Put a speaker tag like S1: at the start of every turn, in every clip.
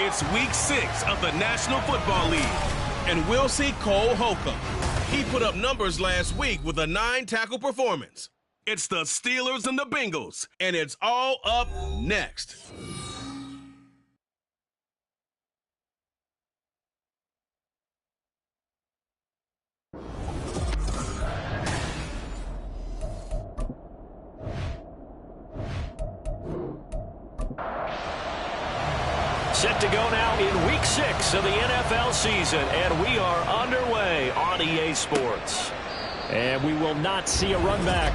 S1: It's week 6 of the National Football League, and we'll see Cole Holcomb. He put up numbers last week with a 9-tackle performance. It's the Steelers and the Bengals, and it's all up next.
S2: Set to go now in week 6 of the NFL season, and we are underway on EA Sports. And we will not see a run back.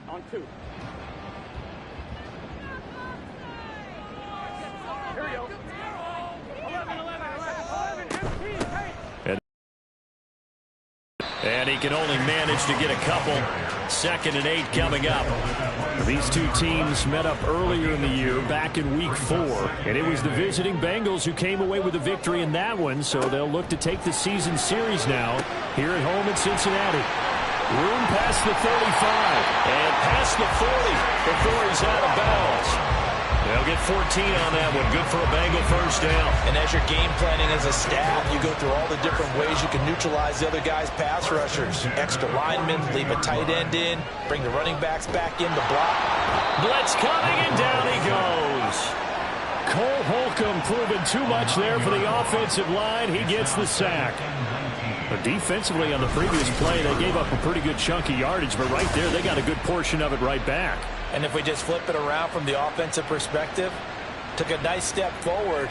S3: On 2. Here we go. 11.
S2: And he can only manage to get a couple. 2nd and 8 coming up. These two teams met up earlier in the year, back in week 4. And it was the visiting Bengals who came away with a victory in that one, so they'll look to take the season series now here at home in Cincinnati. Room past the 35 and past the 40 before he's out of bounds. They'll get 14 on that one. Good for a Bengal first down.
S4: And as you're game planning as a staff, you go through all the different ways you can neutralize the other guy's pass rushers. Extra linemen, leave a tight end in, bring the running backs back in to block.
S2: Blitz coming, and down he goes. Cole Holcomb proving too much there for the offensive line. He gets the sack. But defensively on the previous play, they gave up a pretty good chunk of yardage, but right there, they got a good portion of it right back.
S4: And if we just flip it around from the offensive perspective, took a nice step forward,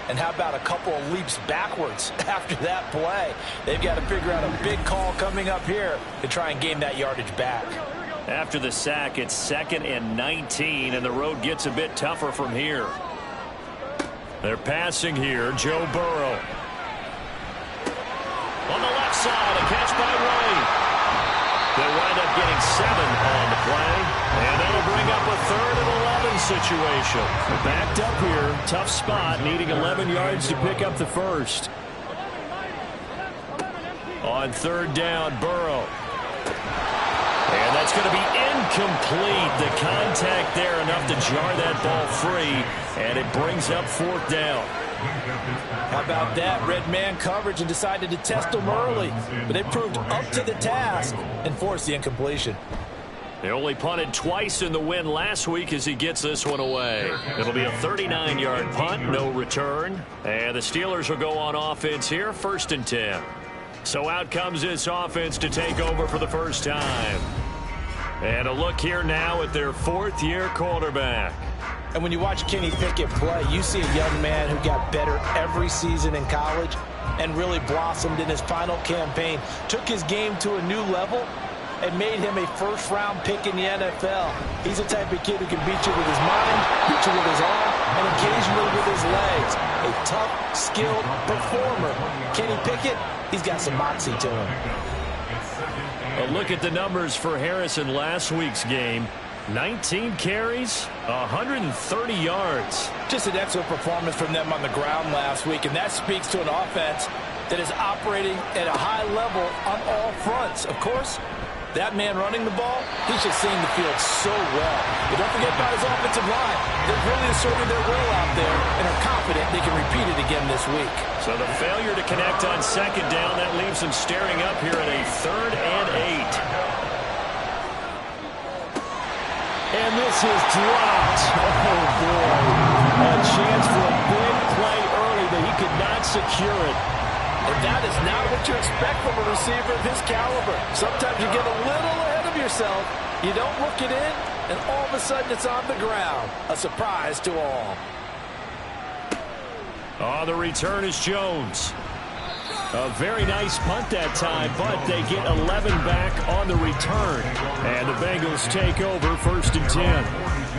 S4: and how about a couple of leaps backwards after that play? They've got to figure out a big call coming up here to try and gain that yardage back.
S2: After the sack, it's 2nd and 19, and the road gets a bit tougher from here. They're passing here. Joe Burrow. On the left side, a catch by Ray. They wind up getting 7 on the play, and that'll bring up a 3rd and 11 situation. Backed up here, tough spot, needing 11 yards to pick up the first. On 3rd down, Burrow. And that's going to be incomplete. The contact there enough to jar that ball free, and it brings up 4th down.
S4: How about that? Red man coverage and decided to test them early. But they proved up to the task and forced the incompletion.
S2: They only punted twice in the win last week as he gets this one away. It'll be a 39-yard punt, no return. And the Steelers will go on offense here, 1st and 10. So out comes this offense to take over for the first time. And a look here now at their 4th-year quarterback.
S4: And when you watch Kenny Pickett play, you see a young man who got better every season in college and really blossomed in his final campaign. Took his game to a new level and made him a first-round pick in the NFL. He's the type of kid who can beat you with his mind, beat you with his arm, and occasionally with his legs. A tough, skilled performer. Kenny Pickett, he's got some moxie to him.
S2: A look at the numbers for Harrison last week's game. 19 carries, 130 yards.
S4: Just an excellent performance from them on the ground last week, and that speaks to an offense that is operating at a high level on all fronts. Of course, that man running the ball, he's just seeing the field so well. But don't forget about his offensive line. They've really asserted their will out there and are confident they can repeat it again this week.
S2: So the failure to connect on 2nd down, that leaves them staring up here at a 3rd and 8. And this is dropped. Oh, boy. A chance for a big play early, but he could not secure it.
S4: And that is not what you expect from a receiver of his caliber. Sometimes you get a little ahead of yourself. You don't look it in, and all of a sudden it's on the ground. A surprise to all.
S2: On the return is Jones. A very nice punt that time, but they get 11 back on the return. And the Bengals take over 1st and 10.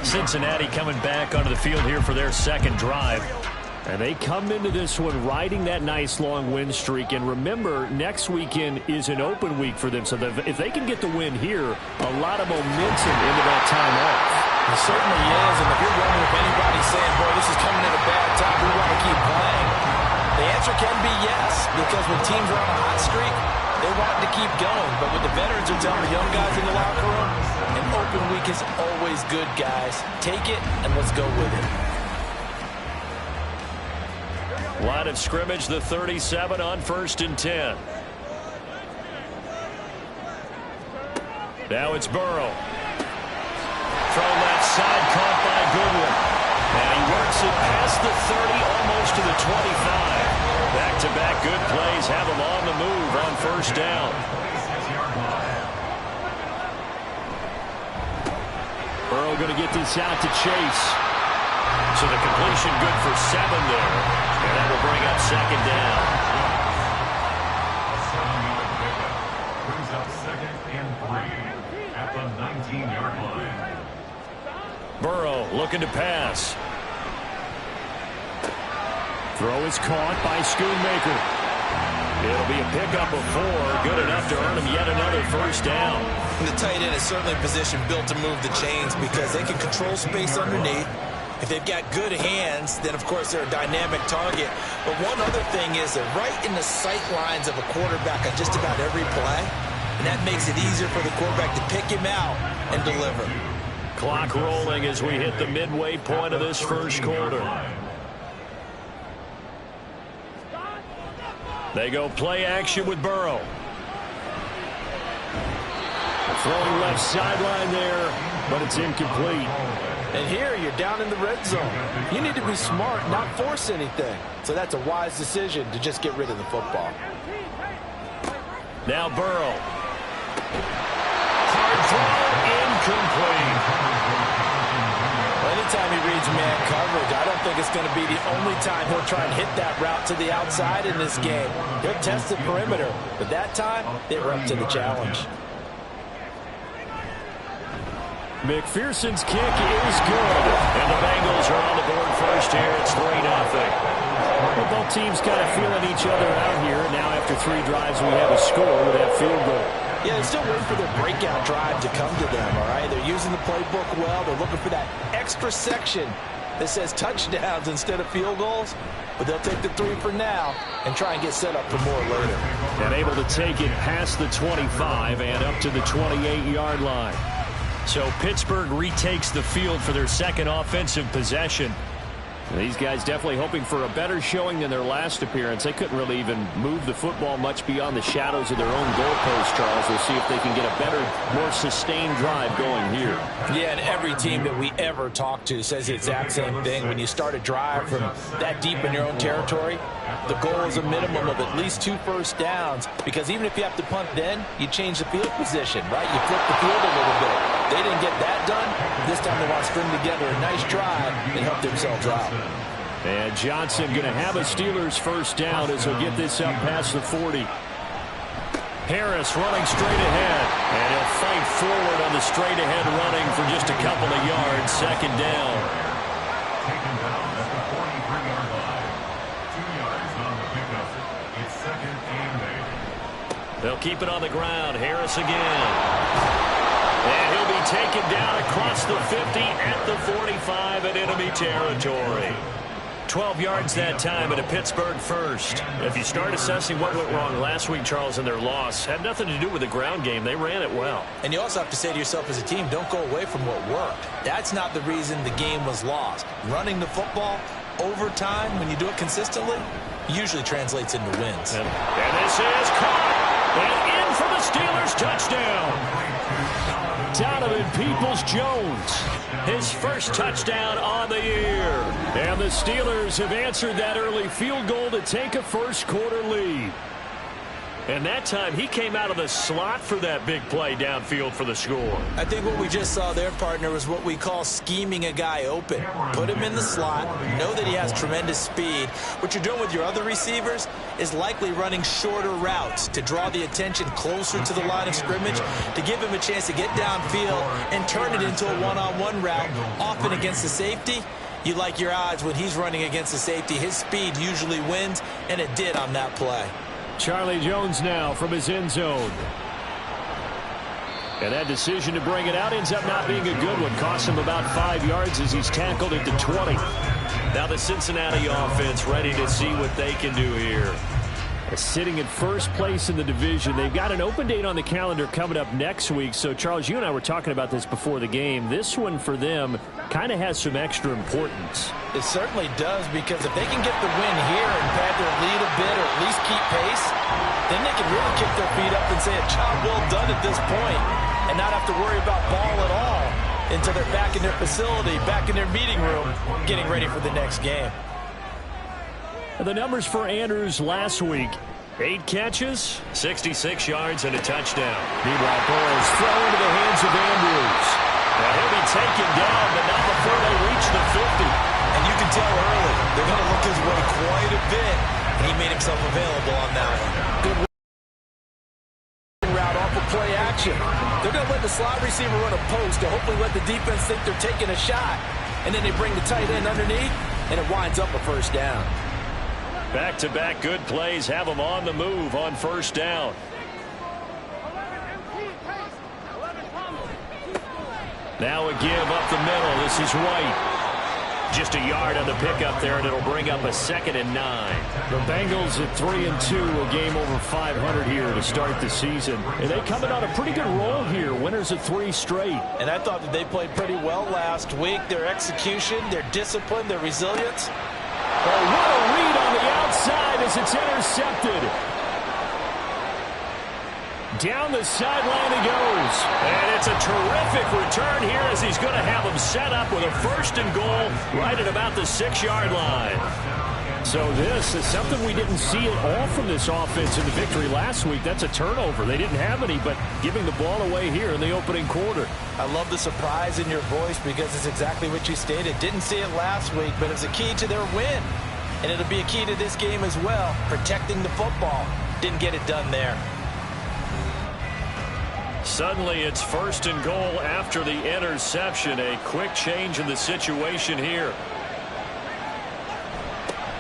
S2: Cincinnati coming back onto the field here for their 2nd drive. And they come into this one riding that nice long win streak. And remember, next weekend is an open week for them. So if they can get the win here, a lot of momentum into that time off.
S4: It certainly is. And if you're wondering if anybody's saying, boy, this is coming at a bad time, we want to keep playing, the answer can be yes. Because when teams are on a hot streak, they want to keep going. But what the veterans are telling the young guys in the locker room, An open week is always good, guys. Take it, and let's go with it.
S2: Line of scrimmage, the 37 on 1st and 10. Now it's Burrow. Throw left side, caught by Goodwin. And he works it past the 30, almost to the 25. Back-to-back good plays have him on the move on 1st down. Burrow going to get this out to Chase. So the completion good for 7 there. And that will bring up 2nd down.
S5: Brings up 2nd and 3 at the 19-yard line.
S2: Burrow looking to pass. Throw is caught by Schoonmaker. It'll be a pickup of 4. Good enough to earn him yet another 1st down.
S4: And the tight end is certainly a position built to move the chains because they can control space underneath. If they've got good hands, then, of course, they're a dynamic target. But one other thing is they're right in the sight lines of a quarterback on just about every play. And that makes it easier for the quarterback to pick him out and deliver.
S2: Clock rolling as we hit the midway point of this 1st quarter. They go play action with Burrow. Throwing left sideline there, but it's incomplete.
S4: And here you're down in the red zone. You need to be smart, not force anything. So that's a wise decision to just get rid of the football.
S2: Now Burrow. Hard throw, incomplete.
S4: Anytime he reads man coverage, I don't think it's going to be the only time he'll try and hit that route to the outside in this game. He'll test the perimeter, but that time they were up to the challenge.
S2: McPherson's kick is good. And the Bengals are on the board first here. It's 3-0. Well, both teams kind of feeling each other out here. Now after 3 drives, we have a score with that field goal.
S4: Yeah, they're still waiting for their breakout drive to come to them, all right? They're using the playbook well. They're looking for that extra section that says touchdowns instead of field goals. But they'll take the 3 for now and try and get set up for more later.
S2: And able to take it past the 25 and up to the 28-yard line. So Pittsburgh retakes the field for their 2nd offensive possession. These guys definitely hoping for a better showing than their last appearance. They couldn't really even move the football much beyond the shadows of their own goalpost, Charles. We'll see if they can get a better, more sustained drive going here.
S4: Yeah, and every team that we ever talk to says the exact same thing. When you start a drive from that deep in your own territory, the goal is a minimum of at least 2 first downs, because even if you have to punt then, you change the field position, right? You flip the field a little bit. They didn't get that done. This time they want to string together a nice drive and help themselves out.
S2: And Johnson going to have a Steelers 1st down as he'll get this up past the 40. Harris running straight ahead. And he'll fight forward on the straight ahead running for just a couple of yards. 2nd down.
S5: Taken down at the 43-yard line. 2 yards on the pickup. It's 2nd and 8.
S2: They'll keep it on the ground. Harris again. And he'll be taken down across the 50 at the 45 in enemy territory. 12 yards that time, and a Pittsburgh 1st. If you start assessing what went wrong last week, Charles, in their loss, had nothing to do with the ground game. They ran it well.
S4: And you also have to say to yourself as a team, don't go away from what worked. That's not the reason the game was lost. Running the football over time, when you do it consistently, usually translates into wins.
S2: And this is caught. And in for the Steelers touchdown. Donovan Peoples-Jones, his 1st touchdown on the year. And the Steelers have answered that early field goal to take a 1st quarter lead. And that time he came out of the slot for that big play downfield for the score.
S4: I think what we just saw there, partner, was what we call scheming a guy open. Put him in the slot, know that he has tremendous speed. What you're doing with your other receivers is likely running shorter routes to draw the attention closer to the line of scrimmage, to give him a chance to get downfield and turn it into a one-on-one route, often against the safety. You like your odds when he's running against the safety. His speed usually wins, and it did on that play.
S2: Charlie Jones now from his end zone. And that decision to bring it out ends up not being a good one. Costs him about 5 yards as he's tackled at the 20. Now the Cincinnati offense ready to see what they can do here. Sitting in first place in the division. They've got an open date on the calendar coming up next week. So, Charles, you and I were talking about this before the game. This one for them kind of has some extra importance.
S4: It certainly does, because if they can get the win here and pad their lead a bit or at least keep pace, then they can really kick their feet up and say a job well done at this point and not have to worry about ball at all until they're back in their facility, back in their meeting room, getting ready for the next game.
S2: The numbers for Andrews last week: 8 catches, 66 yards, and a touchdown. Meanwhile, Burrow's throw into the hands of Andrews. And he'll be taken down, but not before they reach the 50.
S4: And you can tell early, they're going to look his way quite a bit. And he made himself available on that one. Good route off of play action. They're going to let the slot receiver run a post to hopefully let the defense think they're taking a shot. And then they bring the tight end underneath, and it winds up a first down.
S2: Back-to-back good plays have them on the move on first down. Now a give up the middle. This is White. Just a yard on the pickup there, and it'll bring up a 2nd and 9. The Bengals at 3-2, a game over 500 here to start the season. And they coming on a pretty good roll here. Winners of 3 straight.
S4: And I thought that they played pretty well last week. Their execution, their discipline, their resilience.
S2: Oh, what a read on the outside as it's intercepted. Down the sideline he goes. And it's a terrific return here as he's going to have him set up with a 1st and goal right at about the 6-yard line. So this is something we didn't see at all from this offense in the victory last week. That's a turnover. They didn't have any, but giving the ball away here in the opening quarter.
S4: I love the surprise in your voice because it's exactly what you stated. Didn't see it last week, but it's a key to their win. And it'll be a key to this game as well, protecting the football. Didn't get it done there.
S2: Suddenly it's 1st and goal after the interception. A quick change in the situation here.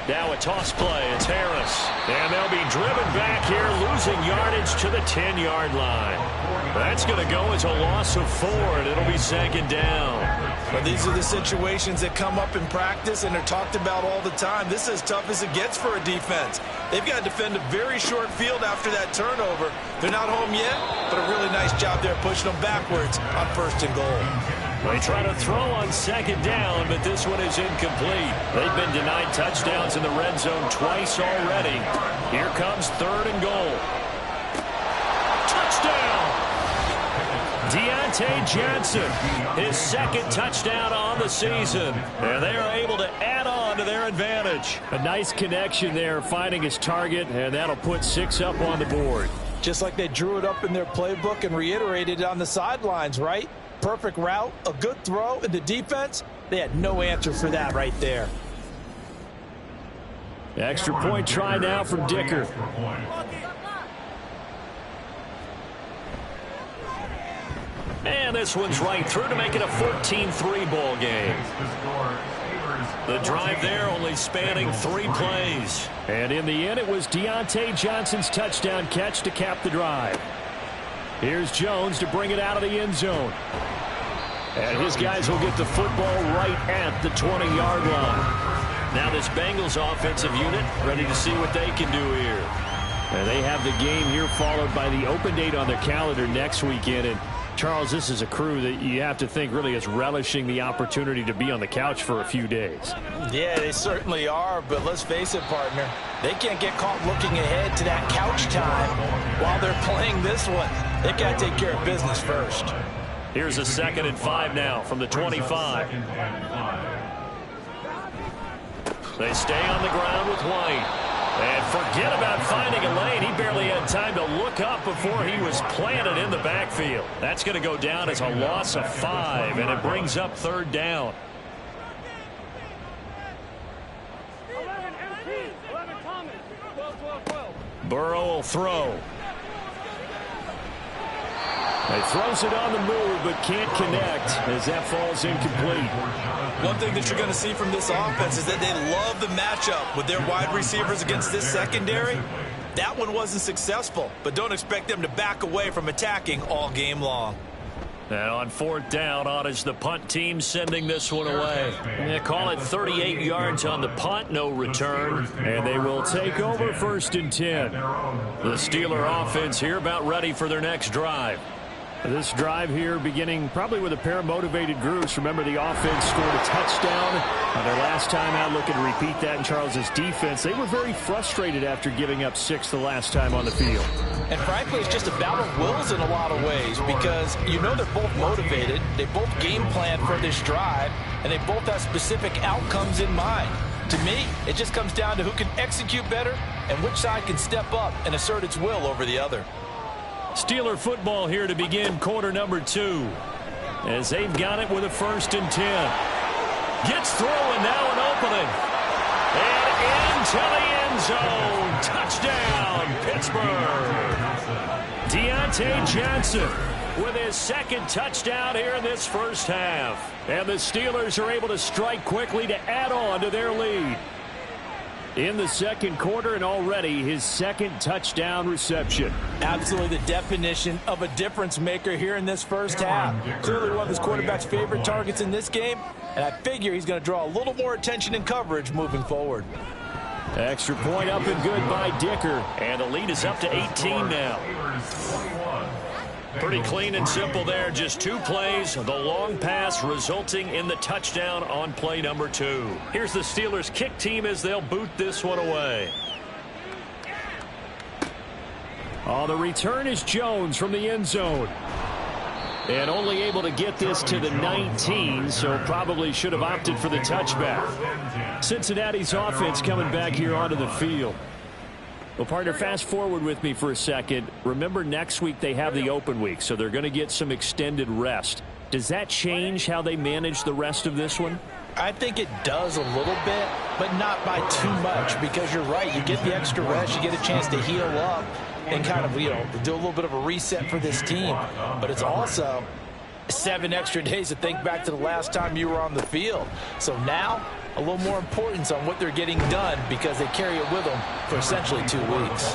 S2: Now a toss play. It's Harris. And they'll be driven back here, losing yardage to the 10-yard line. That's going to go as a loss of 4, and it'll be 2nd down.
S4: But these are the situations that come up in practice, and they're talked about all the time. This is as tough as it gets for a defense. They've got to defend a very short field after that turnover. They're not home yet, but a really nice job there pushing them backwards on 1st and goal.
S2: They try to throw on 2nd down, but this one is incomplete. They've been denied touchdowns in the red zone twice already. Here comes 3rd and goal. Touchdown! Deontay Johnson, his 2nd touchdown on the season. And they are able to add on to their advantage. A nice connection there, finding his target, and that'll put 6 up on the board.
S4: Just like they drew it up in their playbook and reiterated it on the sidelines, right? Perfect route, a good throw, and the defense, they had no answer for that right there.
S2: Extra point try now from Dicker. And this one's right through to make it a 14-3 ball game. The drive there only spanning 3 plays. And in the end, it was Deontay Johnson's touchdown catch to cap the drive. Here's Jones to bring it out of the end zone. And his guys will get the football right at the 20-yard line. Now this Bengals offensive unit ready to see what they can do here. And they have the game here followed by the open date on their calendar next weekend. And Charles, this is a crew that you have to think really is relishing the opportunity to be on the couch for a few days.
S4: Yeah, they certainly are, but let's face it, partner. They can't get caught looking ahead to that couch time while they're playing this one. They've got to take care of business first.
S2: Here's a 2nd and 5 now from the 25. They stay on the ground with White. And forget about finding a lane. He barely had time to look up before he was planted in the backfield. That's going to go down as a loss of 5, and it brings up 3rd down.
S3: 11 empty, 11 common, 12, 12, 12.
S2: Burrow will throw. He throws it on the move, but can't connect as that falls incomplete.
S4: One thing that you're going to see from this offense is that they love the matchup with their wide receivers against this secondary. That one wasn't successful, but don't expect them to back away from attacking all game long.
S2: And on 4th down, on is the punt team sending this one away. They call it 38 yards on the punt, no return. And they will take over 1st and 10. The Steeler offense here about ready for their next drive. This drive here beginning probably with a pair of motivated groups. Remember, the offense scored a touchdown on their last time out. Looking to repeat that in Charles's defense. They were very frustrated after giving up 6 the last time on the field.
S4: And frankly, it's just a battle of wills in a lot of ways because you know they're both motivated. They both game plan for this drive, and they both have specific outcomes in mind. To me, it just comes down to who can execute better and which side can step up and assert its will over the other.
S2: Steeler football here to begin quarter number 2. As they've got it with a 1st and 10. Gets through and now an opening. And into the end zone. Touchdown, Pittsburgh. Deontay Johnson with his 2nd touchdown here in this first half. And the Steelers are able to strike quickly to add on to their lead. In the 2nd quarter and already his 2nd touchdown reception.
S4: Absolutely the definition of a difference maker here in this first half. Clearly one of his quarterback's favorite targets in this game, and I figure he's going to draw a little more attention and coverage moving forward.
S2: Extra point up and good by Dicker. And the lead is up to 18 now. Pretty clean and simple there. Just 2 plays. The long pass resulting in the touchdown on play number 2. Here's the Steelers kick team as they'll boot this one away. Oh, the return is Jones from the end zone. And only able to get this to the 19, so probably should have opted for the touchback. Cincinnati's offense coming back here onto the field. Well, partner, fast forward with me for a second. Remember, next week they have the open week, so they're going to get some extended rest. Does that change how they manage the rest of this one?
S4: I think it does a little bit, but not by too much, because you're right. You get the extra rest, you get a chance to heal up and kind of, do a little bit of a reset for this team. But it's also 7 extra days to think back to the last time you were on the field. So now, a little more importance on what they're getting done because they carry it with them for essentially 2 weeks.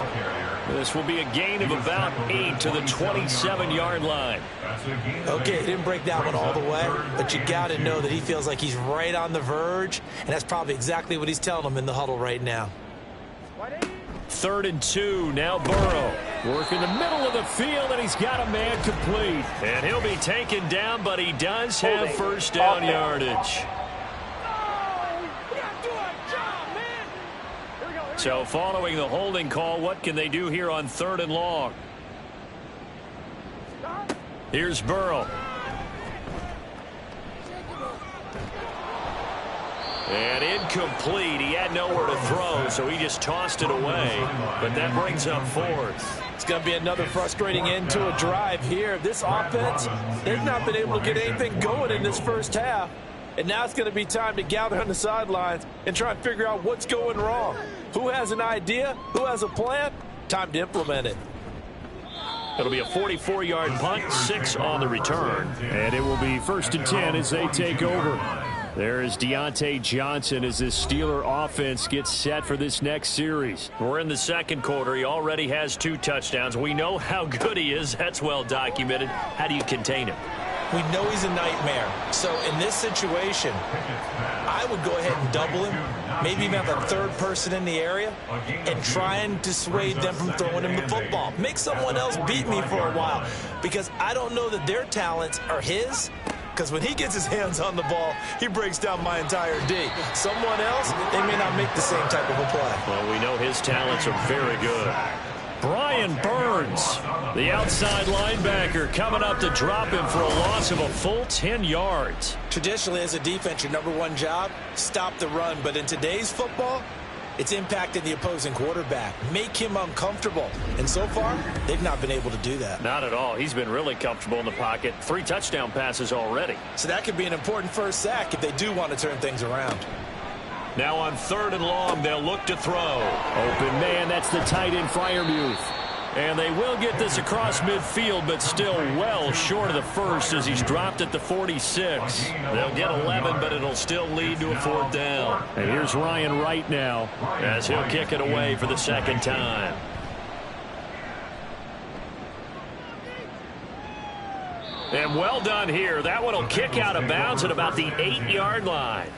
S2: This will be a gain of about 8 to the 27-yard line.
S4: Okay, he didn't break that one all the way, but you got to know that he feels like he's right on the verge, and that's probably exactly what he's telling them in the huddle right now.
S2: 3rd and 2, now Burrow. Working the middle of the field, and he's got a man complete. And he'll be taken down, but he does have first down yardage. So following the holding call, what can they do here on 3rd and long? Here's Burrow. And incomplete. He had nowhere to throw, so he just tossed it away. But that brings up 4th.
S4: It's going to be another frustrating end to a drive here. This offense, they've not been able to get anything going in this first half. And now it's going to be time to gather on the sidelines and try and figure out what's going wrong. Who has an idea? Who has a plan? Time to implement it.
S2: It'll be a 44-yard punt, 6 on the return. And it will be 1st and 10 as they take over. There is Deontay Johnson as this Steeler offense gets set for this next series. We're in the 2nd quarter. He already has 2 touchdowns. We know how good he is. That's well documented. How do you contain him?
S4: We know he's a nightmare. So in this situation, I would go ahead and double him, maybe even have a 3rd person in the area, and try and dissuade them from throwing him the football. Make someone else beat me for a while, because I don't know that their talents are his, because when he gets his hands on the ball, he breaks down my entire D. Someone else, they may not make the same type of a play.
S2: Well, we know his talents are very good. Brian Burns, the outside linebacker, coming up to drop him for a loss of a full 10 yards.
S4: Traditionally, as a defense, your #1 job, stop the run. But in today's football, it's impacting the opposing quarterback. Make him uncomfortable. And so far, they've not been able to do that.
S2: Not at all. He's been really comfortable in the pocket. 3 touchdown passes already.
S4: So that could be an important first sack if they do want to turn things around.
S2: Now on 3rd and long, they'll look to throw. Open man, that's the tight end Freiermuth. And they will get this across midfield, but still well short of the first as he's dropped at the 46. They'll get 11, but it'll still lead to a 4th down. And here's Ryan Wright now as he'll kick it away for the 2nd time. And well done here. That one will kick out of bounds at about the 8-yard line.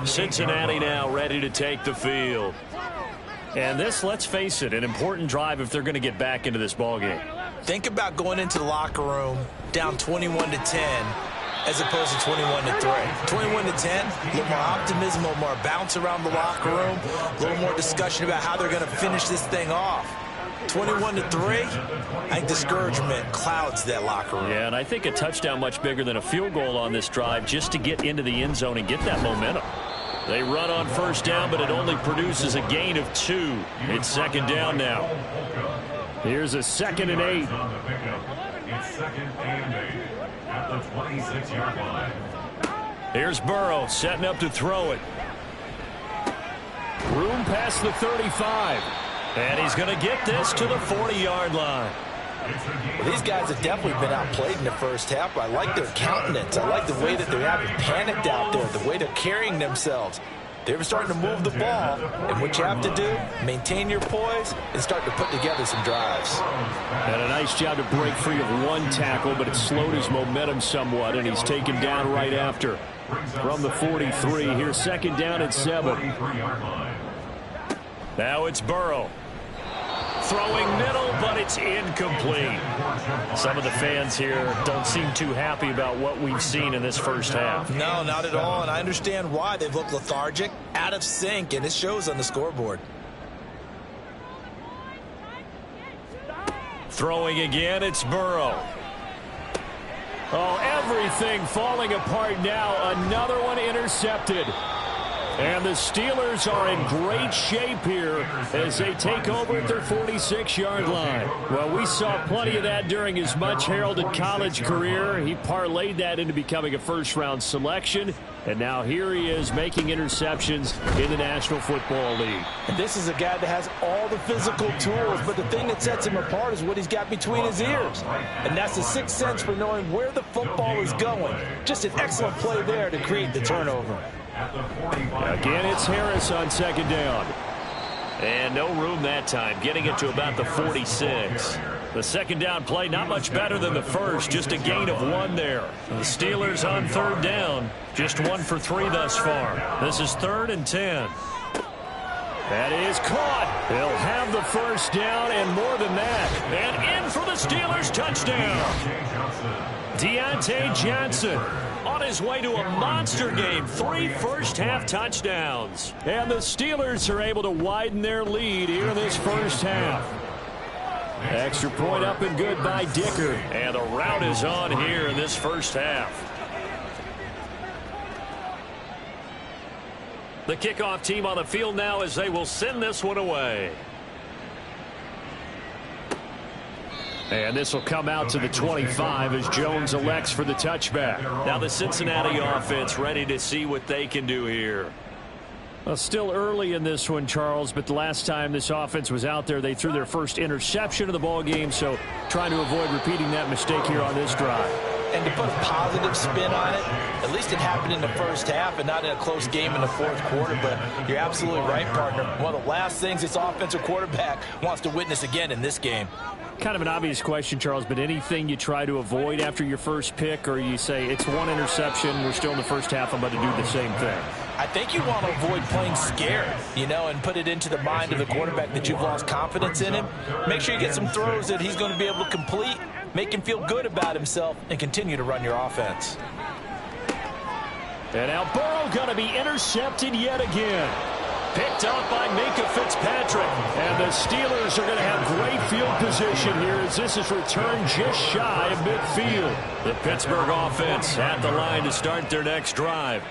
S2: Cincinnati now ready to take the field. And this, let's face it, an important drive if they're going to get back into this ballgame.
S4: Think about going into the locker room down 21-10 as opposed to 21-3. 21-10, a little more optimism, a little more bounce around the locker room, a little more discussion about how they're going to finish this thing off. 21-3, I think discouragement clouds that locker room.
S2: Yeah, and I think a touchdown much bigger than a field goal on this drive just to get into the end zone and get that momentum. They run on first down, but it only produces a gain of 2. It's second down now. Here's a 2nd and 8.
S5: It's 2nd and 8 at the 26-yard line.
S2: Here's Burrow setting up to throw it. Room past the 35. And he's going to get this to the 40-yard line.
S4: Well, these guys have definitely been outplayed in the first half. I like their countenance. I like the way that they're having panicked out there, the way they're carrying themselves. They're starting to move the ball, and what you have to do, maintain your poise and start to put together some drives.
S2: And a nice job to break free of one tackle, but it slowed his momentum somewhat, and he's taken down right after. From the 43, here's 2nd down and 7. Now it's Burrow. Throwing middle, but it's incomplete. Some of the fans here don't seem too happy about what we've seen in this first half.
S4: No, not at all, and I understand why. They've looked lethargic, out of sync, and it shows on the scoreboard.
S2: Throwing again, it's Burrow. Oh, everything falling apart now. Another one intercepted. And the Steelers are in great shape here as they take over at their 46-yard line. Well, we saw plenty of that during his much-heralded college career. He parlayed that into becoming a first-round selection. And now here he is making interceptions in the National Football League.
S4: And this is a guy that has all the physical tools, but the thing that sets him apart is what he's got between his ears. And that's the sixth sense for knowing where the football is going. Just an excellent play there to create the turnover.
S2: Again, it's Harris on 2nd down. And no room that time, getting it to about the 46. The 2nd down play not much better than the first, just a gain of 1 there. The Steelers on 3rd down, just 1 for 3 thus far. This is 3rd and 10. That is caught. They'll have the first down and more than that. And in for the Steelers touchdown. Deontay Johnson on his way to a monster game. 3 first-half touchdowns. And the Steelers are able to widen their lead here in this first half. Extra point up and good by Dicker. And the route is on here in this first half. The kickoff team on the field now as they will send this one away. And this will come out to the 25 as Jones elects for the touchback. Now the Cincinnati offense ready to see what they can do here. Well, still early in this one, Charles, but the last time this offense was out there, they threw their first interception of the ball game, so trying to avoid repeating that mistake here on this drive.
S4: And to put a positive spin on it, at least it happened in the first half and not in a close game in the fourth quarter, but you're absolutely right, partner. One of the last things this offensive quarterback wants to witness again in this game.
S2: Kind of an obvious question, Charles, but anything you try to avoid after your first pick, or you say it's 1 interception, we're still in the first half, I'm about to do the same thing?
S4: I think you want to avoid playing scared, you know, and put it into the mind of the quarterback that you've lost confidence in him. Make sure you get some throws that he's going to be able to complete, make him feel good about himself, and continue to run your offense.
S2: And now Burrow going to be intercepted yet again. Picked up by Minka Fitzpatrick. And the Steelers are going to have great field position here as this is returned just shy of midfield. The Pittsburgh offense at the line to start their next drive.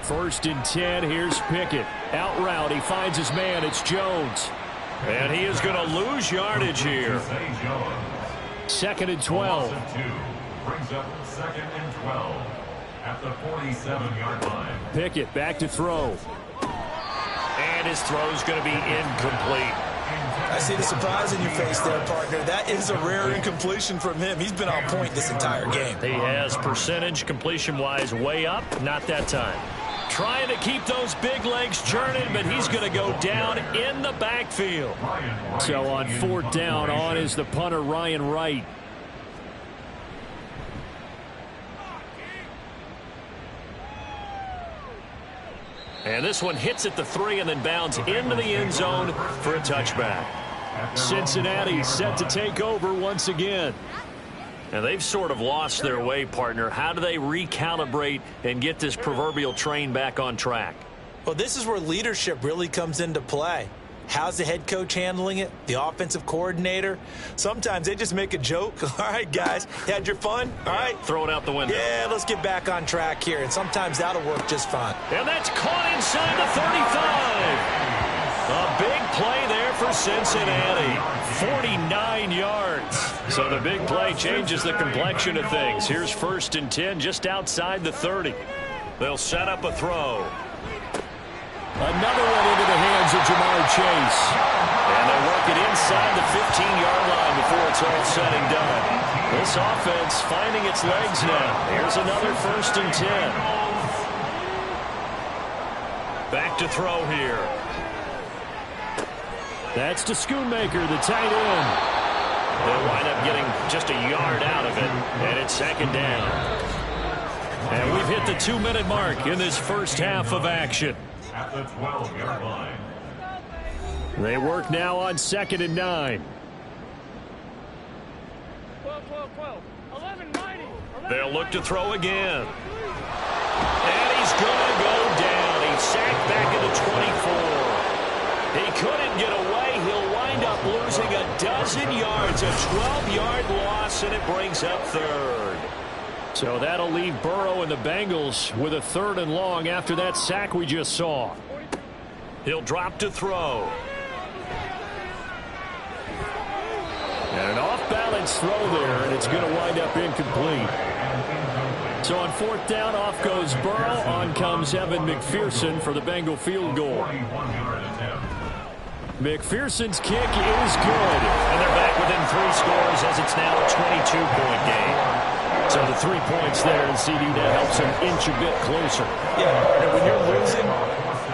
S2: 1st and 10, here's Pickett. Out route, he finds his man, it's Jones. And he is going to lose yardage here. 2nd and 12.
S5: Brings up 2nd and 12 at the 47-yard line.
S2: Pickett back to throw. And his throw's going to be incomplete.
S4: I see the surprise in your face there, partner. That is a rare incompletion from him. He's been on point this entire game.
S2: He has percentage completion-wise way up, not that time. Trying to keep those big legs churning, but he's going to go down in the backfield. So on 4th down, on is the punter, Ryan Wright. And this one hits at the 3 and then bounds into the end zone for a touchback. Cincinnati set to take over once again. And they've sort of lost their way, partner. How do they recalibrate and get this proverbial train back on track?
S4: Well, this is where leadership really comes into play. How's the head coach handling it? The offensive coordinator? Sometimes they just make a joke. All right, guys, you had your fun? All right.
S2: Throw it out the window.
S4: Yeah, let's get back on track here. And sometimes that'll work just fine.
S2: And that's caught inside the 35. A big play there for Cincinnati. 49 yards. So the big play changes the complexion of things. Here's 1st and 10 just outside the 30. They'll set up a throw. Another one into the hands of Jamar Chase. And they work it inside the 15-yard line before it's all said and done. This offense finding its legs now. Here's another 1st and 10. Back to throw here. That's to Schoonmaker, the tight end. They'll wind up getting just a yard out of it, and it's 2nd down. And we've hit the 2-minute mark in this first half of action.
S5: At the 12-yard line.
S2: They work now on 2nd and 9.
S3: 12, 12, 12. 11, mighty. 11,
S2: They'll look to throw again. And he's going to go down. He's sacked back at the 24. He couldn't get away. He'll wind up losing a dozen yards. A 12-yard loss, and it brings up 3rd. So that'll leave Burrow and the Bengals with a 3rd and long after that sack we just saw. He'll drop to throw. And an off-balance throw there, and it's going to wind up incomplete. So on 4th down, off goes Burrow. On comes Evan McPherson for the Bengal field goal.
S5: 41-yard attempt.
S2: McPherson's kick is good. And they're back within 3 scores as it's now a 22-point game. So the 3 points there, and CD that helps him inch a bit closer.
S4: Yeah, and when you're losing,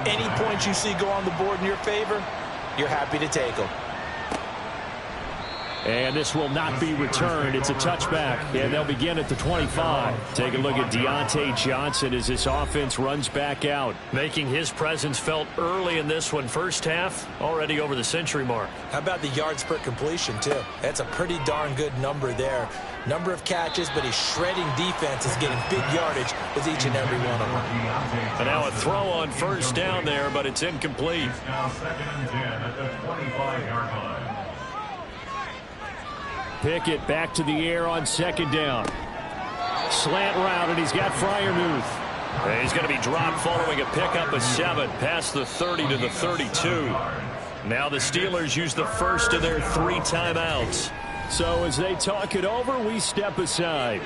S4: any points you see go on the board in your favor, you're happy to take them.
S2: And this will not be returned. It's a touchback, and they'll begin at the 25. Take a look at Deontay Johnson as this offense runs back out, making his presence felt early in this one. First half, already over the century mark.
S4: How about the yards per completion, too? That's a pretty darn good number there. Number of catches, but his shredding defense is getting big yardage with each and every one of them.
S2: And now a throw on 1st down there, but it's incomplete.
S5: It's now 2nd and 10 at the 25-yard line.
S2: Pickett back to the air on 2nd down. Slant route, and he's got Freiermuth. And he's going to be dropped following a pickup of 7 past the 30 to the 32. Now the Steelers use the first of their 3 timeouts. So as they talk it over, we step aside.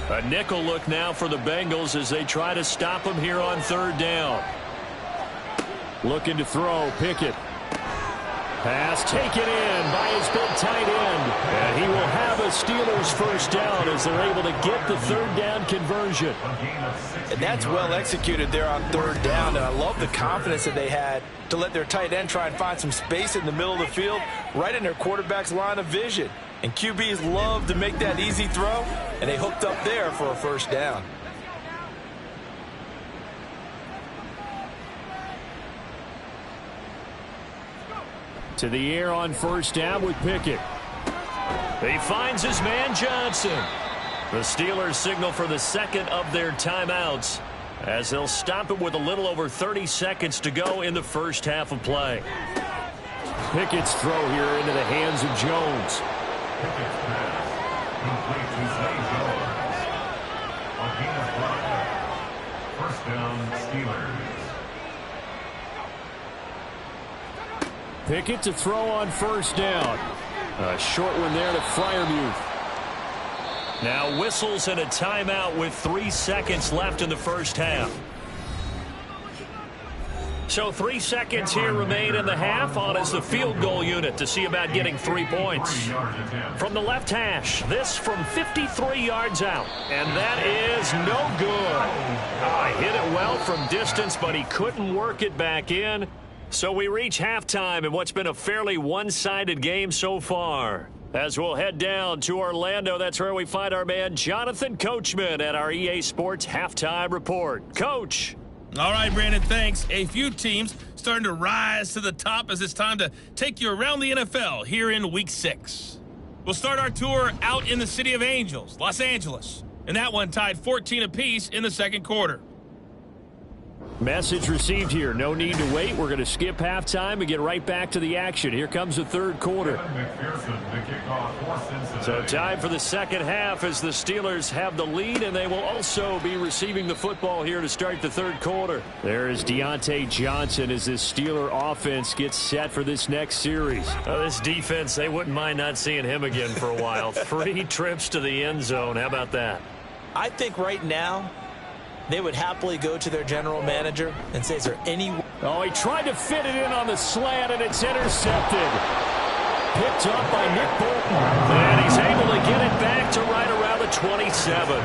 S2: A nickel look now for the Bengals as they try to stop him here on 3rd down. Looking to throw, Pickett. Pass taken in by his big tight end. And he will have a Steelers first down as they're able to get the 3rd down conversion.
S4: And that's well executed there on 3rd down. And I love the confidence that they had to let their tight end try and find some space in the middle of the field, right in their quarterback's line of vision. And QBs love to make that easy throw, and they hooked up there for a first down.
S2: To the air on 1st down with Pickett. He finds his man Johnson. The Steelers signal for the 2nd of their timeouts as they'll stop it with a little over 30 seconds to go in the first half of play. Pickett's throw here into the hands of Jones.
S5: Pickett's pass complete to Zay Jones. A gain of 5. 1st down, Steelers.
S2: Pickett to throw on 1st down. A short one there to Freiermuth. Now whistles and a timeout with 3 seconds left in the first half. So 3 seconds here remain in the half. On is the field goal unit to see about getting 3 points. From the left hash, this from 53 yards out. And that is no good. Hit it well from distance, but he couldn't work it back in. So we reach halftime in what's been a fairly one-sided game so far. As we'll head down to Orlando, that's where we find our man Jonathan Coachman at our EA Sports Halftime Report. Coach.
S6: All right, Brandon, thanks. A few teams starting to rise to the top as it's time to take you around the NFL here in Week 6. We'll start our tour out in the City of Angels, Los Angeles, and that one tied 14 apiece in the second quarter.
S2: Message received here. No need to wait. We're going to skip halftime and get right back to the action. Here comes the third quarter. So time for the second half as the Steelers have the lead, and they will also be receiving the football here to start the third quarter. There is Deontay Johnson as this Steeler offense gets set for this next series. This defense, they wouldn't mind not seeing him again for a while. 3 trips to the end zone. How about that?
S4: I think right now they would happily go to their general manager and say, is there any...
S2: Oh, he tried to fit it in on the slant, and it's intercepted. Picked up by Nick Bolton. And he's able to get it back to right around the 27.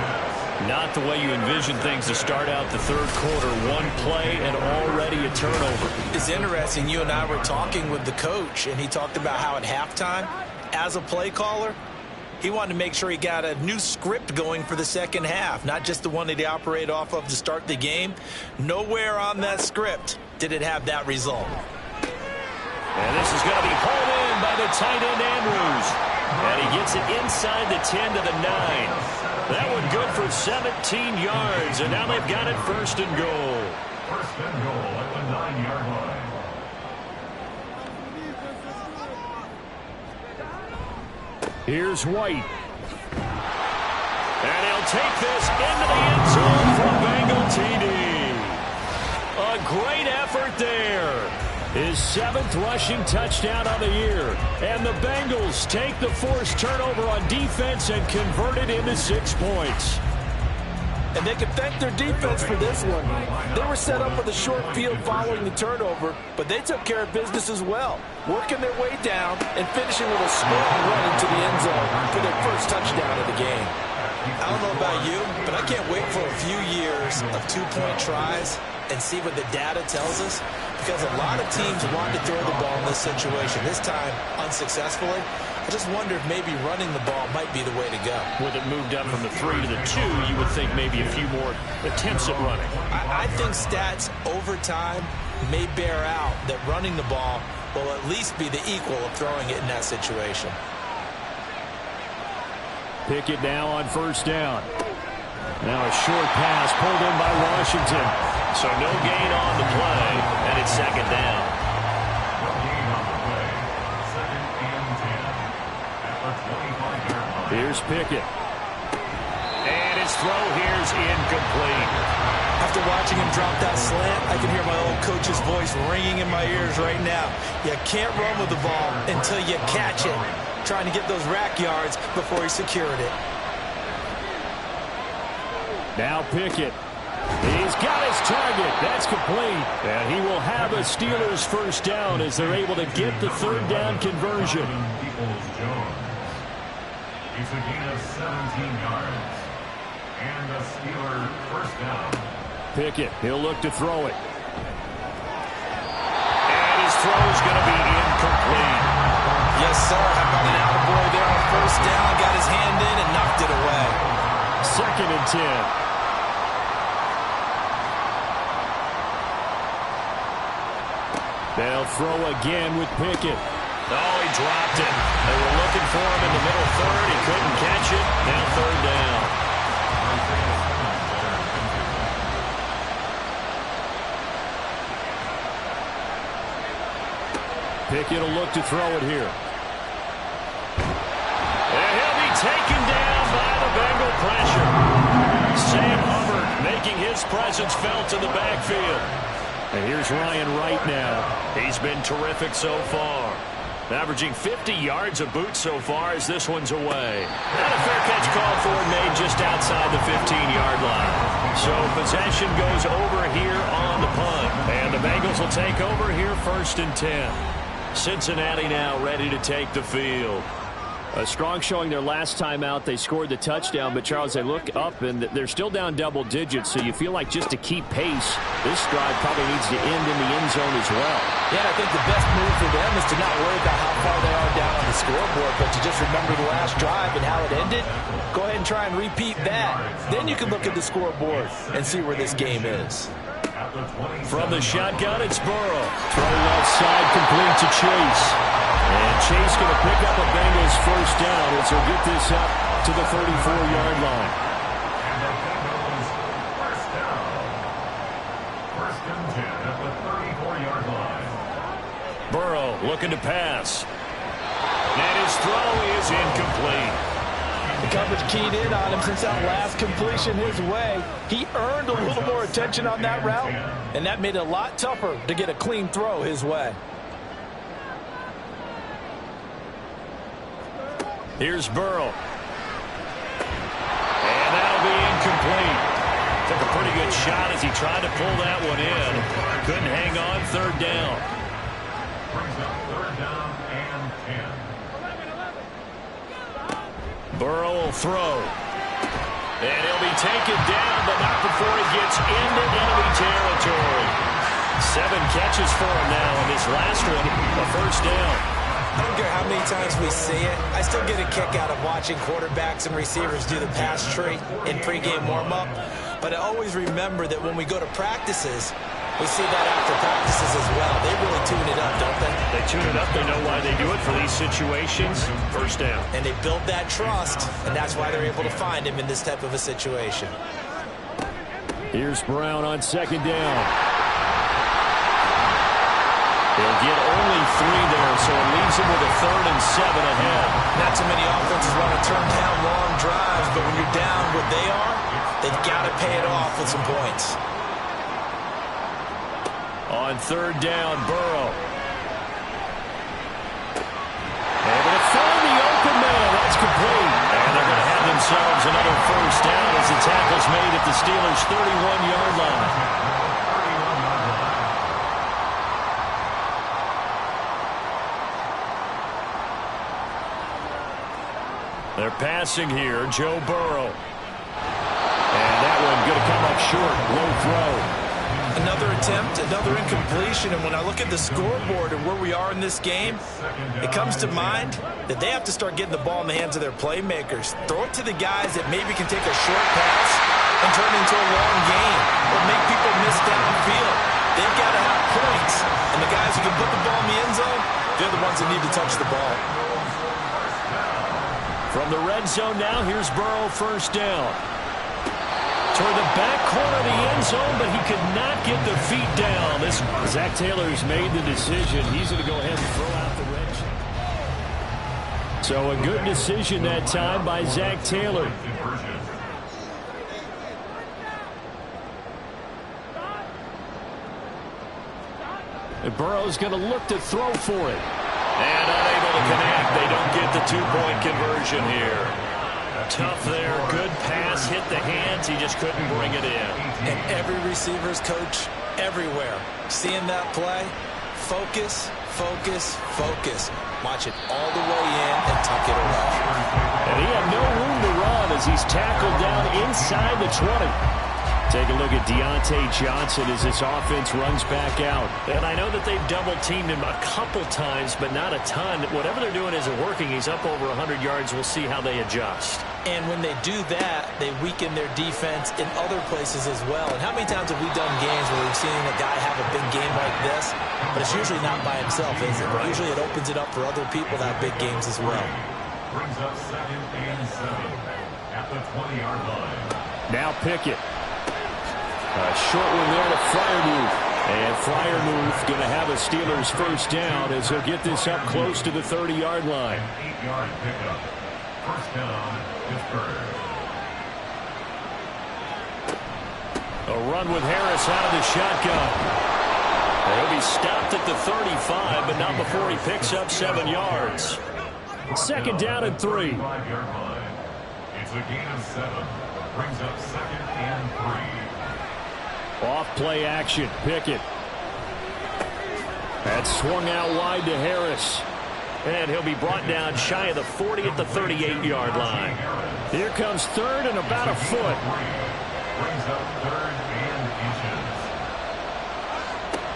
S2: Not the way you envision things to start out the third quarter. One play and already a turnover.
S4: It's interesting. You and I were talking with the coach, and he talked about how at halftime, as a play caller, he wanted to make sure he got a new script going for the second half, not just the one that he operated off of to start the game. Nowhere on that script did it have that result.
S2: And this is going to be hauled in by the tight end Andrews. And he gets it inside the 10 to the 9. That one good for 17 yards, and now they've got it first and goal.
S5: First and goal at the 9-yard line.
S2: Here's White. And he'll take this into the end zone for Bengal TD. A great effort there. His 7th rushing touchdown on the year. And the Bengals take the forced turnover on defense and convert it into 6 points.
S4: And they can thank their defense for this one. They were set up with a short field following the turnover, but they took care of business as well, working their way down and finishing with a strong run into the end zone for their first touchdown of the game. I don't know about you, but I can't wait for a few years of 2-point tries and see what the data tells us, because a lot of teams want to throw the ball in this situation, this time unsuccessfully. I just wonder if maybe running the ball might be the way to go.
S2: With it moved up from the 3 to the 2, you would think maybe a few more attempts at running.
S4: I think stats over time may bear out that running the ball will at least be the equal of throwing it in that situation.
S2: Pickett now on first down. Now a short pass pulled in by Washington. So no gain on the play, and it's second down.
S5: No gain on the play. Second and 10. At the 25-yard line.
S2: Here's Pickett. And his throw here's incomplete.
S4: After watching him drop that slant, I can hear my old coach's voice ringing in my ears right now. You can't run with the ball until you catch it. Trying to get those rack yards before he secured it.
S2: Now Pickett. He's got his target. That's complete. And he will have a Steelers first down as they're able to get the third down conversion.
S5: Peoples-Jones. It's a gain of 17 yards. And a Steeler first down.
S2: Pickett, he'll look to throw it. And his throw's going to be incomplete.
S4: Yes, sir. How about an attaboy there on first down? Got his hand in and knocked it away.
S2: Second and 10. They'll throw again with Pickett. Oh, he dropped it. They were looking for him in the middle third. He couldn't catch it. Now third down. Pickett will look to throw it here. And he'll be taken down by the Bengal pressure. Sam Hubbard making his presence felt in the backfield. And here's Ryan Wright now. He's been terrific so far. Averaging 50 yards a boot so far as this one's away. And a fair catch called for and made just outside the 15-yard line. So possession goes over here on the punt. And the Bengals will take over here first and 10. Cincinnati now ready to take the field. A strong showing their last time out. They scored the touchdown, but Charles, they look up and they're still down double digits, so you feel like just to keep pace, this drive probably needs to end in the end zone as well.
S4: Yeah, I think the best move for them is to not worry about how far they are down on the scoreboard, but to just remember the last drive and how it ended. Go ahead and try and repeat that. Then you can look at the scoreboard and see where this game is.
S2: From the shotgun, it's Burrow. Throw left side, complete to Chase. And Chase going to pick up a Bengals first down as he'll get this up to the 34-yard line.
S5: And the Bengals first down. First and 10 at the 34-yard line.
S2: Burrow looking to pass. And his throw is incomplete.
S4: The coverage keyed in on him since that last completion his way. He earned a little more attention on that route, and that made it a lot tougher to get a clean throw his way.
S2: Here's Burrow. And that'll be incomplete. Took a pretty good shot as he tried to pull that one in. Couldn't hang on, third down.
S5: Brings up third down and 10.
S2: Burrow will throw. And he'll be taken down, but not before he gets into enemy territory. 7 catches for him now, and this last one, a first down.
S4: I don't care how many times we see it. I still get a kick out of watching quarterbacks and receivers do the pass tree in pregame warm-up. But I always remember that when we go to practices, we see that after practices as well. They really tune it up, don't they?
S2: They tune it up. They know why they do it for these situations. First down.
S4: And they build that trust, and that's why they're able to find him in this type of a situation.
S2: Here's Brown on second down. They'll get only 3 there, so it leaves him with a 3rd and 7 ahead.
S4: Not too many offenses want to turn down long drives, but when you're down what they are, they've got to pay it off with some points.
S2: On third down, Burrow. Able to find the open man. That's complete. And they're going to have themselves another first down as the tackle's made at the Steelers' 31-yard line. They're passing here, Joe Burrow. And that one going to come up short, low throw.
S4: Another attempt, another incompletion, and when I look at the scoreboard and where we are in this game, it comes to mind that they have to start getting the ball in the hands of their playmakers. Throw it to the guys that maybe can take a short pass and turn it into a long game or make people miss downfield. They've got to have points, and the guys who can put the ball in the end zone, they're the ones that need to touch the ball.
S2: From the red zone now, here's Burrow first down. Toward the back corner of the end zone, but he could not get the feet down. Zach Taylor's made the decision. He's going to go ahead and throw out the red. So a good decision that time by Zach Taylor. And Burrow's going to look to throw for it. And unable to connect. They don't get the 2-point conversion here. Tough there. Good pass. Hit the hands. He just couldn't bring it in.
S4: And every receiver's coach everywhere, seeing that play, focus, focus, focus. Watch it all the way in and tuck it away.
S2: And he had no room to run as he's tackled down inside the 20. Take a look at Deontay Johnson as this offense runs back out. And I know that they've double-teamed him a couple times, but not a ton. Whatever they're doing isn't working. He's up over 100 yards. We'll see how they adjust.
S4: And when they do that, they weaken their defense in other places as well. And how many times have we done games where we've seen a guy have a big game like this, but it's usually not by himself, is it? Right. Usually it opens it up for other people to have big games as well.
S5: Brings up 2nd and 7 at the 20-yard line.
S2: Now Pickett. A short one there to Freiermuth. And Freiermuth going to have a Steelers first down as he'll get this up close to the 30-yard line.
S5: 8-yard pickup. First down, Pittsburgh.
S2: A run with Harris out of the shotgun. He'll be stopped at the 35, but not before he picks up 7 yards. Second down and 3.
S5: 5-yard line. It's a gain of 7. Brings up 2nd and 3.
S2: Off play action, Pickett. That swung out wide to Harris. And he'll be brought down shy of the 40 at the 38-yard line. Here comes third and about a foot.
S5: Brings up third and inches.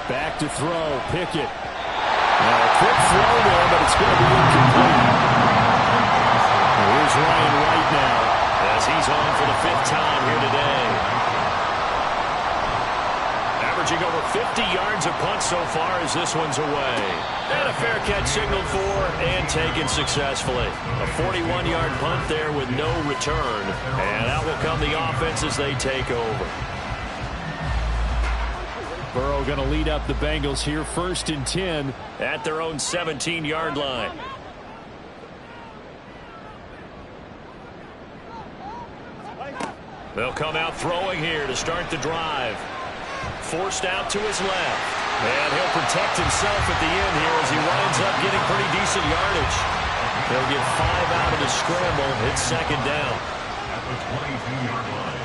S2: Back to throw. Pickett. A quick throw there, but it's going to be incomplete. Here's Ryan Wright now as he's on for the 5th time here today. Averaging over 50 yards a punt so far as this one's away. And a fair catch signaled for and taken successfully. A 41-yard punt there with no return. And out will come the offense as they take over. Burrow going to lead up the Bengals here, 1st and 10 at their own 17-yard line. They'll come out throwing here to start the drive. Forced out to his left. And he'll protect himself at the end here as he winds up getting pretty decent yardage. They'll get 5 out of the scramble. It's 2nd down.
S5: At the 22-yard line.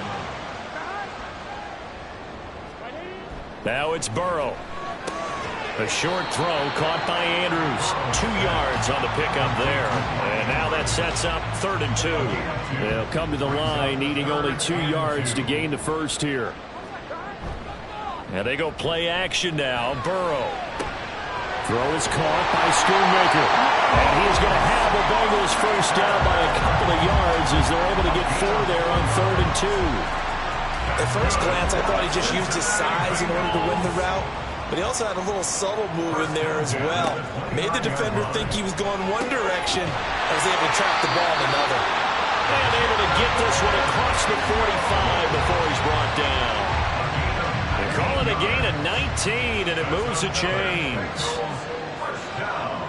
S2: Now it's Burrow. A short throw caught by Andrews. 2 yards on the pickup there. And now that sets up 3rd and 2. They'll come to the line needing only 2 yards to gain the first here. And they go play action now. Burrow. Throw is caught by Schoonmaker. And he is going to have the Bengals first down by a couple of yards as they're able to get 4 there on 3rd and 2.
S4: At first glance, I thought he just used his size in order to win the route. But he also had a little subtle move in there as well. Made the defender think he was going one direction and was able to track the ball in another.
S2: And able to get this one across the 45 before he's brought down. They call it a gain of 19, and it moves the chains.
S5: First down.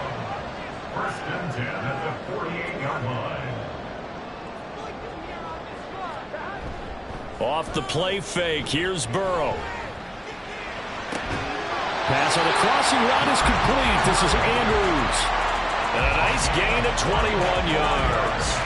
S5: 1st and 10 at the 48-yard line.
S2: Off the play fake, here's Burrow. Pass on the crossing route is complete. This is Andrews. And a nice gain of 21 yards.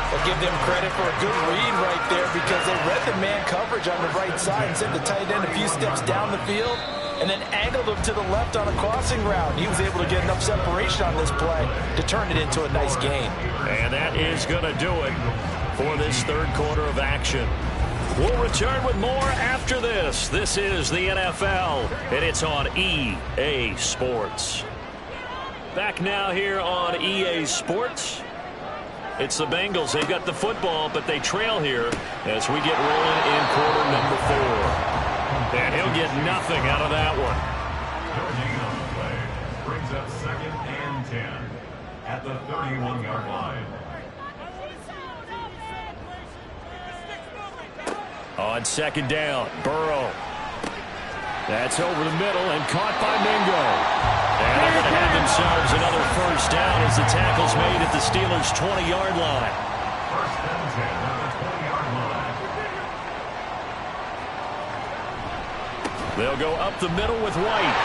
S4: I'll give them credit for a good read right there because they read the man coverage on the right side and sent the tight end a few steps down the field and then angled him to the left on a crossing route. He was able to get enough separation on this play to turn it into a nice gain.
S2: And that is going to do it for this 3rd quarter of action. We'll return with more after this. This is the NFL, and it's on EA Sports. Back now here on EA Sports. It's the Bengals. They've got the football, but they trail here as we get rolling in quarter number 4. And he'll get nothing out of that one.
S5: Charging on the play. Brings up 2nd and 10 at the 31-yard line.
S2: On 2nd down, Burrow. That's over the middle and caught by Mingo. And they're going to have themselves another first down as the tackle's made at the Steelers' 20-yard line.
S5: 1st and 10 at the 20-yard line.
S2: They'll go up the middle with White.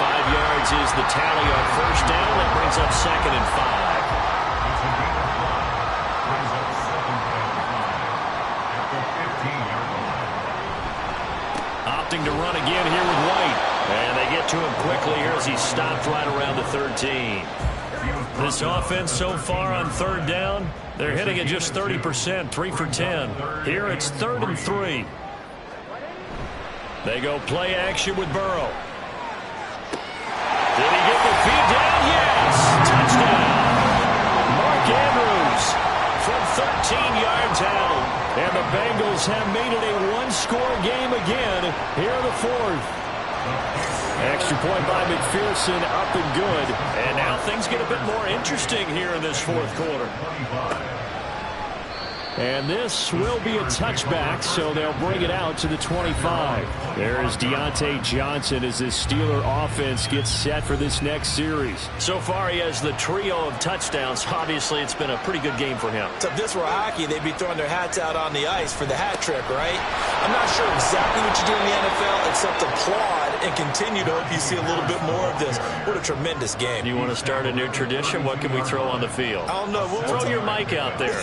S2: 5 yards is the tally on first down. That brings up 2nd and 5.
S5: It's a gain of 5. Brings up 2nd and 5 at the 15-yard line.
S2: Opting to run again here with White. And they get to him quickly here as he stopped right around the 13. This offense so far on 3rd down, they're hitting at just 30%, 3 for 10. Here it's 3rd and 3. They go play action with Burrow. Did he get the feed down? Yes! Touchdown! Mark Andrews from 13 yards out. And the Bengals have made it a one-score game again here in the 4th. Extra point by McPherson, up and good. And now things get a bit more interesting here in this 4th quarter. And this will be a touchback, so they'll bring it out to the 25. There's Deontay Johnson as this Steeler offense gets set for this next series. So far, he has the trio of touchdowns. Obviously, it's been a pretty good game for him.
S4: So if this were hockey, they'd be throwing their hats out on the ice for the hat trick, right? I'm not sure exactly what you do in the NFL, except applaud and continue to hope you see a little bit more of this. What a tremendous game.
S2: You want to start a new tradition? What can we throw on the field?
S4: I don't know. We'll
S2: Throw your mic out there.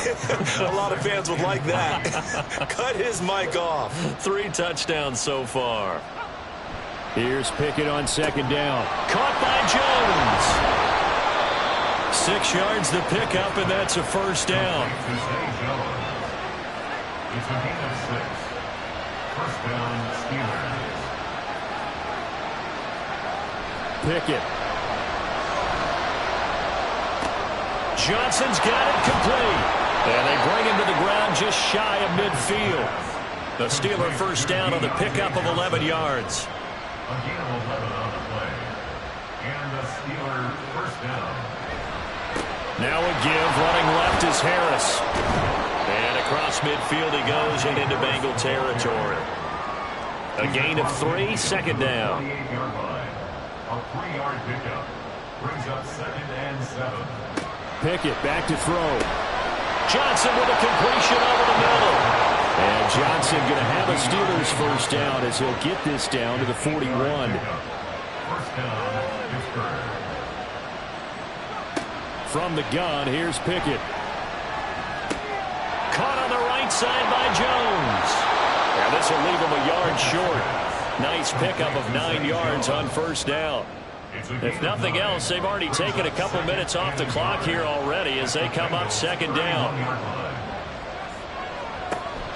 S4: A lot of fans would like that. Cut his mic off.
S2: 3 touchdowns so far. Here's Pickett on second down. Caught by Jones. 6 yards the pickup, and that's a first down.
S5: It's a gain of 6. First down, Steelers.
S2: Pickett. Johnson's got it complete. And they bring him to the ground just shy of midfield. The Steeler first down on the pickup of 11 yards.
S5: A gain of 11 on the play. And the Steeler first down.
S2: Now a give, running left is Harris. And across midfield he goes and into Bengal territory. A gain of 3, second down.
S5: 28-yard line. A 3-yard pickup. Brings up 2nd and 7.
S2: Pickett back to throw. Johnson with a completion over the middle. And Johnson going to have a Steelers first down as he'll get this down to the 41.
S5: First down, Pittsburgh.
S2: From the gun, here's Pickett. Caught on the right side by Jones. Now this will leave him a yard short. Nice pickup of 9 yards on first down. If nothing else, they've already taken a couple minutes off the clock here already as they come up second down.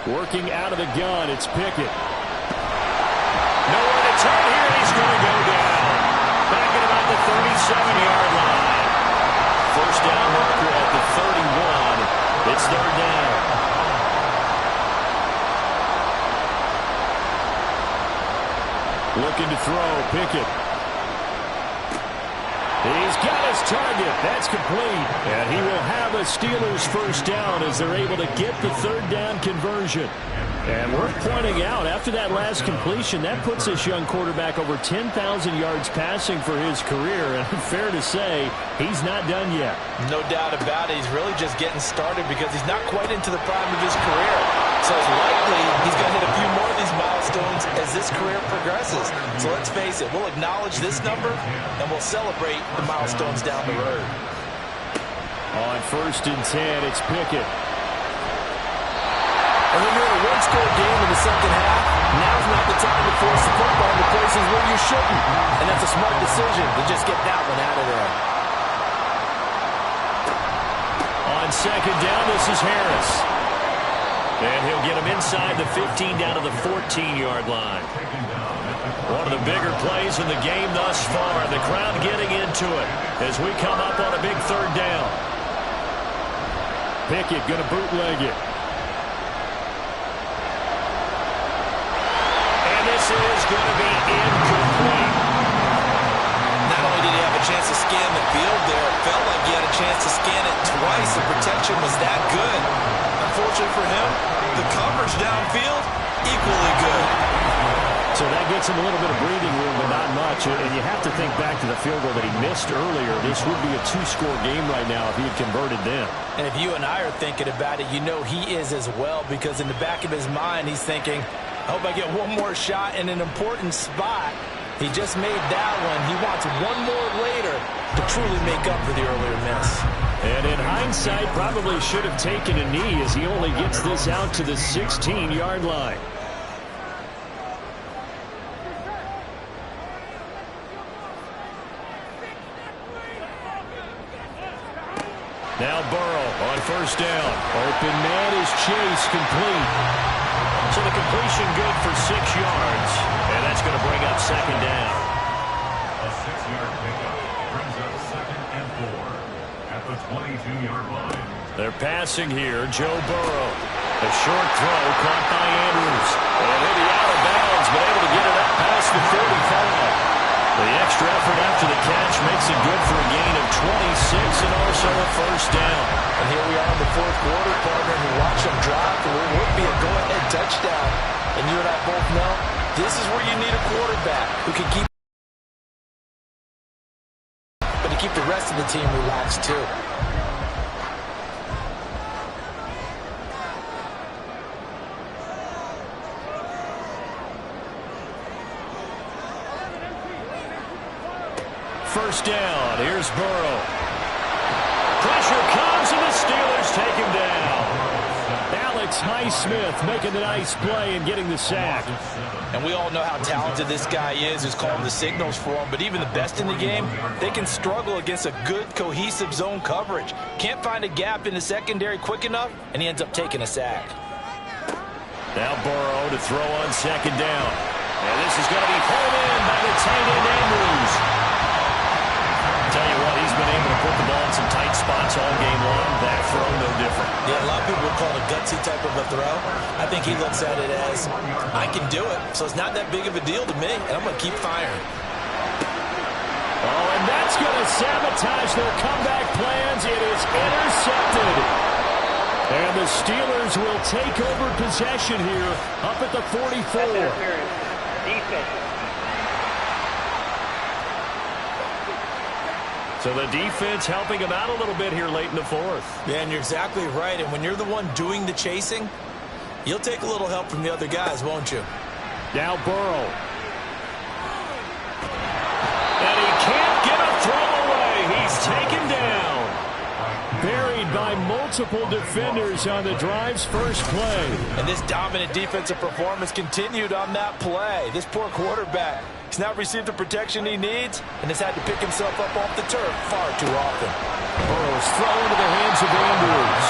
S2: Working out of the gun, it's Pickett. Nowhere to turn here, he's going to go down. Back at about the 37-yard line. First down marker at the 31. It's third down. Looking to throw, Pickett. He's got his target. That's complete. And he will have a Steelers first down as they're able to get the third down conversion. And worth pointing out, after that last completion, that puts this young quarterback over 10,000 yards passing for his career. And fair to say, he's not done yet.
S4: No doubt about it. He's really just getting started because he's not quite into the prime of his career. So it's likely he's going to hit a few more of these milestones as this career progresses. So let's face it, we'll acknowledge this number and we'll celebrate the milestones down the road.
S2: On first and 10, it's Pickett.
S4: And when you're in a one-score game in the second half, now's not the time to force the football into places where you shouldn't. And that's a smart decision to just get that one out of there.
S2: On second down, this is Harris. And he'll get him inside the 15 down to the 14-yard line. One of the bigger plays in the game thus far. The crowd getting into it as we come up on a big third down. Pickett going to bootleg it. And this is going to be incomplete.
S4: Not only did he have a chance to scan the field there, it felt like he had a chance to scan it twice. The protection was that good. Unfortunately for him, the coverage downfield, equally good.
S2: So that gets him a little bit of breathing room, but not much. And you have to think back to the field goal that he missed earlier. This would be a 2-score game right now if he had converted them.
S4: And if you and I are thinking about it, you know he is as well, because in the back of his mind, he's thinking, I hope I get one more shot in an important spot. He just made that one. He wants one more later to truly make up for the earlier miss.
S2: And in hindsight, probably should have taken a knee as he only gets this out to the 16-yard line. Now Burrow on first down. Open man is Chase, complete. So the completion good for 6 yards. And that's going to bring up second down.
S5: A 6-yard pickup brings up 2nd and 4 at the 22-yard line.
S2: They're passing here. Joe Burrow. A short throw caught by Andrews. And he'll be out of bounds, but able to get it up past the 35. The extra effort after the catch makes it good for a gain of 26 and also a first down.
S4: And here we are in the fourth quarter, partner, and you watch them drop, and it would be a go-ahead touchdown. And you and I both know this is where you need a quarterback who can keep, but to keep the rest of the team relaxed too.
S2: First down. Here's Burrow. Pressure comes, and the Steelers take him down. Alex Highsmith making the nice play and getting the sack.
S4: And we all know how talented this guy is who's calling the signals for him, but even the best in the game, they can struggle against a good, cohesive zone coverage. Can't find a gap in the secondary quick enough, and he ends up taking a sack.
S2: Now Burrow to throw on second down. And this is going to be pulled in by the tight end Andrews. Tell you what, he's been able to put the ball in some tight spots all game long. That throw, no different.
S4: Yeah, a lot of people would call it a gutsy type of a throw. I think he looks at it as, I can do it, so it's not that big of a deal to me, and I'm going to keep firing.
S2: Oh, and that's going to sabotage their comeback plans. It is intercepted. And the Steelers will take over possession here up at the 44.
S3: Defense.
S2: So the defense helping him out a little bit here late in the fourth.
S4: Yeah, and you're exactly right. And when you're the one doing the chasing, you'll take a little help from the other guys, won't you?
S2: Now Burrow. And he can't get a throw away. He's taken down. Buried by multiple defenders on the drive's first play.
S4: And this dominant defensive performance continued on that play. This poor quarterback has not received the protection he needs and has had to pick himself up off the turf far too often.
S2: Burrow's throw into the hands of Andrews.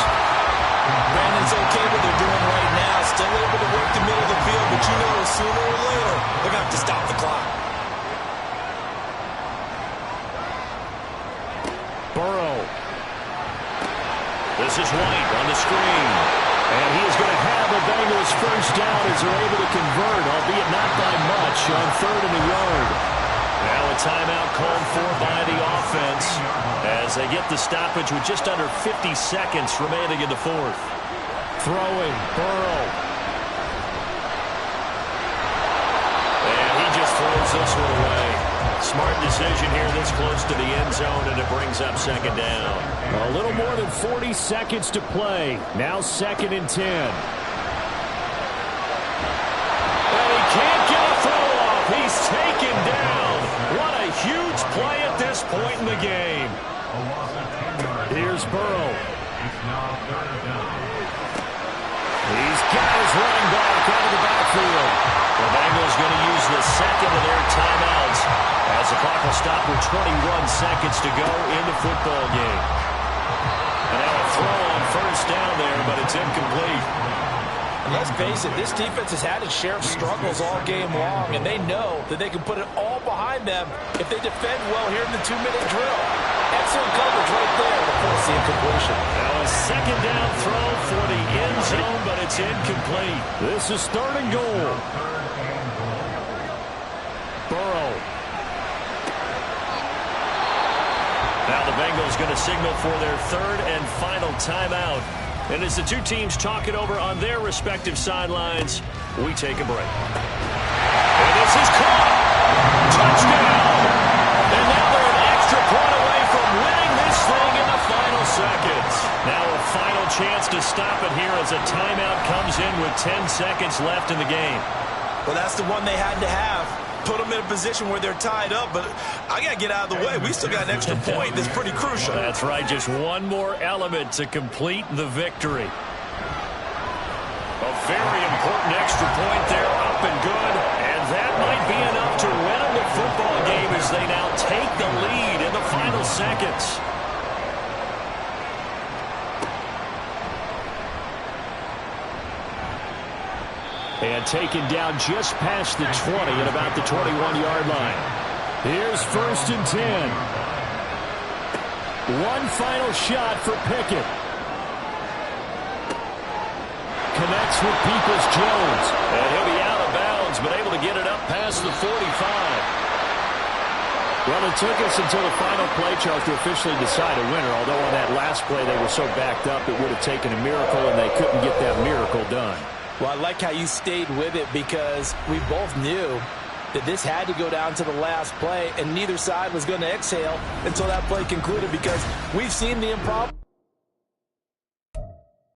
S4: Brandon's okay what they're doing right now. Still able to work the middle of the field, but you know sooner or later they're going to have to stop the clock.
S2: Burrow. This is White on the screen. And he is going to have the Bengals first down as they're able to convert, albeit not by much, on third and a yard. Now a timeout called for by the offense as they get the stoppage with just under 50 seconds remaining in the fourth. Throwing, Burrow. And he just throws this one away. Smart decision here this close to the end zone, and it brings up second down. A little more than 40 seconds to play. Now second and 10. And he can't get a throw off. He's taken down. What a huge play at this point in the game. Here's Burrow. He's got his running back out of the backfield. The Bengals going to use the second of their timeouts as the clock will stop with 21 seconds to go in the football game. And now a throw on first down there, but it's incomplete.
S4: And let's face it, this defense has had its share of struggles all game long, and they know that they can put it all behind them if they defend well here in the 2-minute drill. Excellent coverage right there to force the incompletion.
S2: Now a second down throw for the end zone, but it's incomplete. This is third and goal. Burrow. Now the Bengals going to signal for their third and final timeout. And as the two teams talk it over on their respective sidelines, we take a break. And this is caught. Touchdown. And now they're an extra point away from winning this thing in the final seconds. Now a final chance to stop it here as a timeout comes in with 10 seconds left in the game.
S4: Well, that's the one they had to have. Put them in a position where they're tied up, but I got to get out of the way. We still got an extra point that's pretty crucial.
S2: That's right, just one more element to complete the victory. A very important extra point there, up and good, and that might be enough to win them the football game as they now take the lead in the final seconds. And taken down just past the 20 at about the 21-yard line. Here's first and 10. One final shot for Pickett. Connects with Peoples-Jones. And he'll be out of bounds, but able to get it up past the 45. Well, it took us until the final play, Charles, to officially decide a winner. Although on that last play they were so backed up, it would have taken a miracle, and they couldn't get that miracle done.
S4: Well, I like how you stayed with it because we both knew that this had to go down to the last play, and neither side was going to exhale until that play concluded because we've seen the improbable.